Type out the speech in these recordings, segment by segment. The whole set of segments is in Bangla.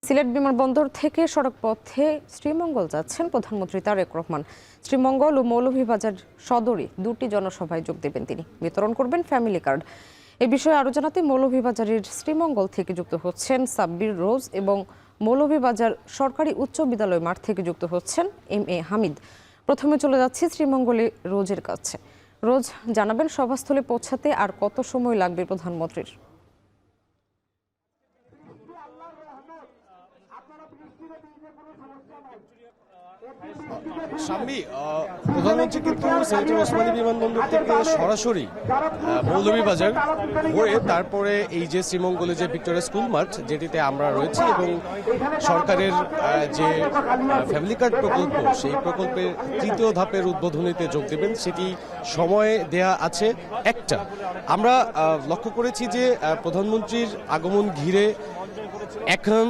সিলেট বিমানবন্দর থেকে সড়ক পথে শ্রীমঙ্গল যাচ্ছেন প্রধানমন্ত্রী তারেক রহমান। শ্রীমঙ্গল ও মৌলভীবাজার সদরে দুটি জনসভায় যোগ দেবেন তিনি। বিতরণ করবেন ফ্যামিলি কার্ড। এ বিষয়ে আরও জানাতে মৌলভীবাজারের শ্রীমঙ্গল থেকে যুক্ত হচ্ছেন সাব্বির রোজ এবং মৌলভীবাজার সরকারি উচ্চ বিদ্যালয় মাঠ থেকে যুক্ত হচ্ছেন এম.এ. হামিদ। প্রথমে চলে যাচ্ছি শ্রীমঙ্গলে রোজের কাছে। রোজ, জানাবেন সভাস্থলে পৌঁছাতে আর কত সময় লাগবে প্রধানমন্ত্রীর? শাম্মী, প্রধানমন্ত্রী কিন্তু সিলেটের ওসমানী বিমানবন্দর থেকে সরাসরি মৌলভীবাজার হয়ে তারপরে এই যে শ্রীমঙ্গলে যে ভিক্টোরিয়া স্কুল মাঠ যেটিতে আমরা রয়েছি এবং সরকারের যে ফ্যামিলি কার্ড প্রকল্প সেই প্রকল্পের তৃতীয় ধাপের উদ্বোধনীতে যোগ দেবেন। সেটি সময় দেয়া আছে একটা। আমরা লক্ষ্য করেছি যে প্রধানমন্ত্রীর আগমন ঘিরে এখন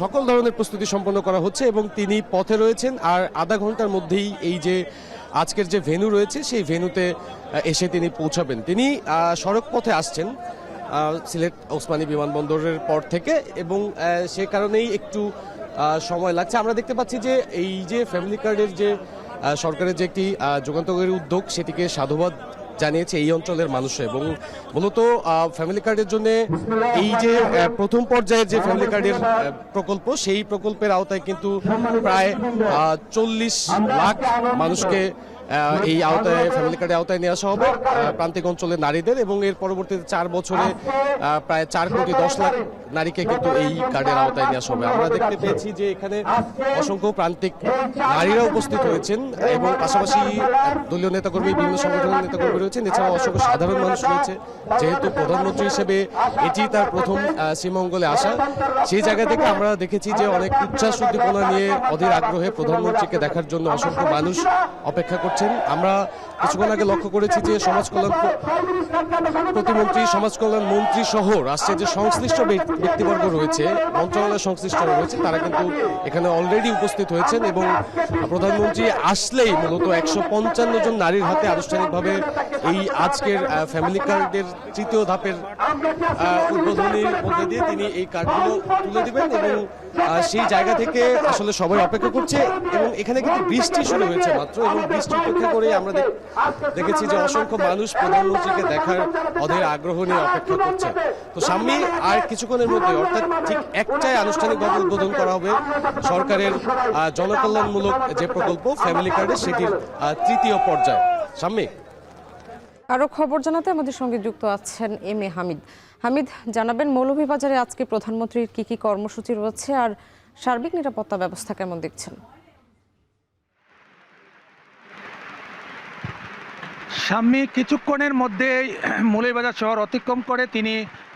সকল ধরনের প্রস্তুতি সম্পন্ন করা হচ্ছে এবং তিনি পথে রয়েছেন। আর আধা ঘন্টার মধ্যেই এই যে আজকের যে ভেন্যু রয়েছে সেই ভেন্যুতে এসে তিনি পৌঁছাবেন। তিনি সড়ক পথে আসছেন সিলেট ওসমানী বিমানবন্দরের পর থেকে এবং সে কারণেই একটু সময় লাগছে। আমরা দেখতে পাচ্ছি যে এই যে ফ্যামিলি কার্ডের যে সরকারের যে একটি যুগান্তকারী উদ্যোগ সেটিকে সাধুবাদ জানিয়েছে এই অঞ্চলের মানুষ এবং মূলত ফ্যামিলি কার্ডের জন্য এই যে প্রথম পর্যায়ের যে ফ্যামিলি কার্ডের প্রকল্প সেই প্রকল্পের আওতায় কিন্তু প্রায় 40 লাখ মানুষকে এই আওতায় ফ্যামিলি কার্ডের আওতায় নিয়ে আসা হবে প্রান্তিক অঞ্চলের নারীদের এবং এর পরবর্তীতে 4 বছরে প্রায় 4 কোটি 10 লাখ নারীকে কিন্তু এই কার্ডের আওতায় নিয়ে আসা হবে। আমরা দেখতে পেয়েছি যে এখানে অসংখ্য প্রান্তিক নারীরা উপস্থিত হয়েছেন এবং পাশাপাশি দলীয় নেতাকর্মী, বিভিন্ন সংগঠনের নেতাকর্মী রয়েছেন, এছাড়াও অসংখ্য সাধারণ মানুষ রয়েছে। যেহেতু প্রধানমন্ত্রী হিসেবে এটি তার প্রথম শ্রীমঙ্গলে আসা, সেই জায়গা থেকে আমরা দেখেছি যে অনেক উচ্ছ্বাস উদ্দীপনা নিয়ে অধীর আগ্রহে প্রধানমন্ত্রীকে দেখার জন্য অসংখ্য মানুষ অপেক্ষা করছেন। আমরা কিছুক্ষণ আগে লক্ষ্য করেছি যে সমাজ কল্যাণ প্রতিমন্ত্রী, সমাজ কল্যাণ মন্ত্রী সহ রাষ্ট্রের যে সংশ্লিষ্ট ব্যক্তিবর্গ রয়েছে, মন্ত্রণালয়ের সংশ্লিষ্ট রয়েছে, তারা কিন্তু এখানে অলরেডি উপস্থিত হয়েছেন এবং প্রধানমন্ত্রী আসলেই মূলত 155 জন নারীর হাতে আনুষ্ঠানিকভাবে এই আজকের ফ্যামিলি কার্ডের তৃতীয় ধাপের উদ্বোধনীর মধ্যে দিয়ে তিনি এই কার্ডগুলো তুলে দিবেন এবং সেই জায়গা থেকে আসলে সবাই অপেক্ষা করছে এবং এখানে কিন্তু বৃষ্টি শুরু হয়েছে মাত্র এবং বৃষ্টি উপেক্ষা করে আমরা দেখেছি যে অসংখ্য মানুষ প্রধানমন্ত্রীকে দেখার অধীর আগ্রহ নিয়ে অপেক্ষা করছে। তো সামনে আর কিছুক্ষণের মধ্যে অর্থাৎ ঠিক একটাই আনুষ্ঠানিকভাবে উদ্বোধন করা হবে সরকারের জনকল্যাণমূলক যে প্রকল্প ফ্যামিলি কার্ডের সেটির তৃতীয় পর্যায়। সামনে আরও খবর জানাতে আমাদের সঙ্গে যুক্ত আছেন এম.এ. হামিদ। হামিদ, জানাবেন মৌলভীবাজারে আজকে প্রধানমন্ত্রীর কি কর্মসূচি রয়েছে আর সার্বিক নিরাপত্তা ব্যবস্থা কেমন দেখছেন? সামনে কিছুক্ষণের মধ্যে মৌলভীবাজার শহর অতিক্রম করে তিনি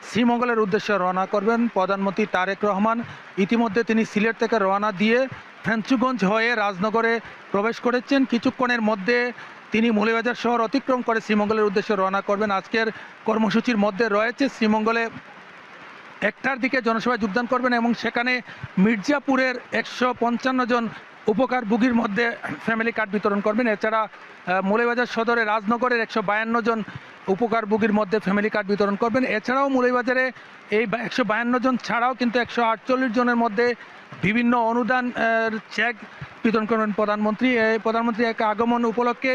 শ্রীমঙ্গলের উদ্দেশ্যে রওনা করবেন প্রধানমন্ত্রী তারেক রহমান। ইতিমধ্যে তিনি সিলেট থেকে রওনা দিয়ে ফেঞ্চুগঞ্জ হয়ে রাজনগরে প্রবেশ করেছেন। কিছুক্ষণের মধ্যে তিনি মৌলভীবাজার শহর অতিক্রম করে শ্রীমঙ্গলের উদ্দেশ্যে রওনা করবেন। আজকের কর্মসূচির মধ্যে রয়েছে শ্রীমঙ্গলে 1টার দিকে জনসভায় যোগদান করবেন এবং সেখানে মির্জাপুরের 155 জন উপকারভোগীর মধ্যে ফ্যামিলি কার্ড বিতরণ করবেন। এছাড়া মৌলভীবাজার সদরে রাজনগরের 152 জন উপকারভোগীর মধ্যে ফ্যামিলি কার্ড বিতরণ করবেন। এছাড়াও মৌলভীবাজারে এই 152 জন ছাড়াও কিন্তু 148 জনের মধ্যে বিভিন্ন অনুদান চেক বিতরণ করবেন প্রধানমন্ত্রী। এই প্রধানমন্ত্রী এক আগমন উপলক্ষে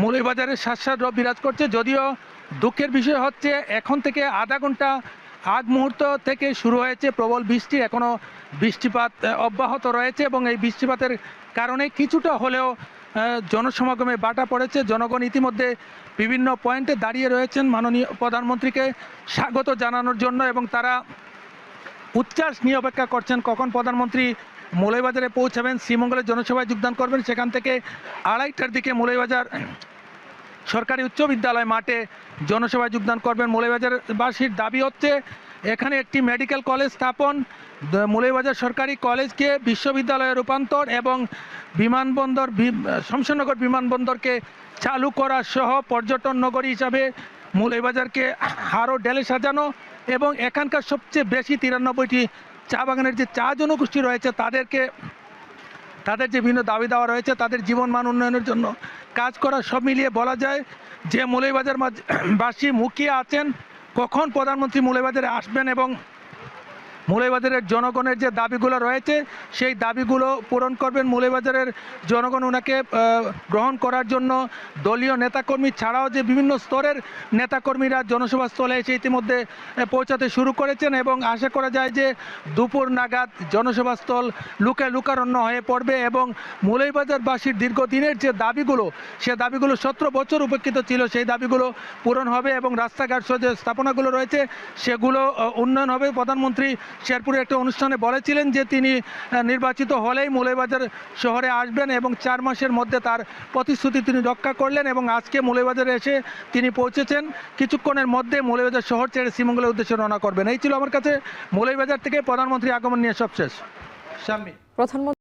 মৌলভীবাজারের স্বাদ বিরাজ করছে। যদিও দুঃখের বিষয় হচ্ছে এখন থেকে আধা ঘন্টা আগ মুহূর্ত থেকে শুরু হয়েছে প্রবল বৃষ্টি, এখনও বৃষ্টিপাত অব্যাহত রয়েছে এবং এই বৃষ্টিপাতের কারণে কিছুটা হলেও জনসমাগমে বাটা পড়েছে। জনগণ ইতিমধ্যে বিভিন্ন পয়েন্টে দাঁড়িয়ে রয়েছেন মাননীয় প্রধানমন্ত্রীকে স্বাগত জানানোর জন্য এবং তারা উচ্ছ্বাস নিয়ে অপেক্ষা করছেন কখন প্রধানমন্ত্রী মৌলভীবাজারে পৌঁছাবেন, শ্রীমঙ্গলের জনসভায় যোগদান করবেন। সেখান থেকে 2:30টার দিকে মৌলভীবাজার সরকারি উচ্চ বিদ্যালয় মাঠে জনসভায় যোগদান করবেন। মৌলভীবাজারবাসীর দাবি হচ্ছে এখানে একটি মেডিকেল কলেজ স্থাপন, মৌলভীবাজার সরকারি কলেজকে বিশ্ববিদ্যালয়ে রূপান্তর এবং বিমানবন্দর শমশেরনগর বিমানবন্দরকে চালু করা সহ পর্যটন নগরী হিসাবে মৌলভীবাজারকে আরও ঢেলে সাজানো এবং এখানকার সবচেয়ে বেশি 93টি চা বাগানের যে চা জনগোষ্ঠী রয়েছে তাদের যে বিভিন্ন দাবি দেওয়া রয়েছে তাদের জীবনমান উন্নয়নের জন্য কাজ করা, সব মিলিয়ে বলা যায় যে মৌলভীবাজারবাসী মুখিয়ে আছেন কখন প্রধানমন্ত্রী মৌলভীবাজারে আসবেন এবং মৌলভীবাজারের জনগণের যে দাবিগুলো রয়েছে সেই দাবিগুলো পূরণ করবেন। মৌলভীবাজারের জনগণ ওনাকে গ্রহণ করার জন্য দলীয় নেতাকর্মী ছাড়াও যে বিভিন্ন স্তরের নেতাকর্মীরা জনসভা স্থলে এসে ইতিমধ্যে পৌঁছাতে শুরু করেছেন এবং আশা করা যায় যে দুপুর নাগাদ জনসভা স্থল লোকারণ্য হয়ে পড়বে এবং মৌলভীবাজারবাসীর দীর্ঘদিনের যে দাবিগুলো সে দাবিগুলো 17 বছর উপেক্ষিত ছিল সেই দাবিগুলো পূরণ হবে এবং রাস্তাঘাট সহ যে স্থাপনাগুলো রয়েছে সেগুলো উন্নয়ন হবে। প্রধানমন্ত্রী শেরপুরে একটা অনুষ্ঠানে বলেছিলেন যে তিনি নির্বাচিত হলেই মৌলভীবাজার শহরে আসবেন এবং 4 মাসের মধ্যে তার প্রতিশ্রুতি তিনি রক্ষা করলেন এবং আজকে মৌলভীবাজারে এসে তিনি পৌঁছেছেন। কিছুক্ষণের মধ্যে মৌলভীবাজার শহর ছেড়ে শ্রীমঙ্গলের উদ্দেশ্যে রওনা করবেন। এই ছিল আমার কাছে মৌলভীবাজার থেকে প্রধানমন্ত্রী আগমন নিয়ে সবশেষ। শাম্মী। প্রধানমন্ত্রী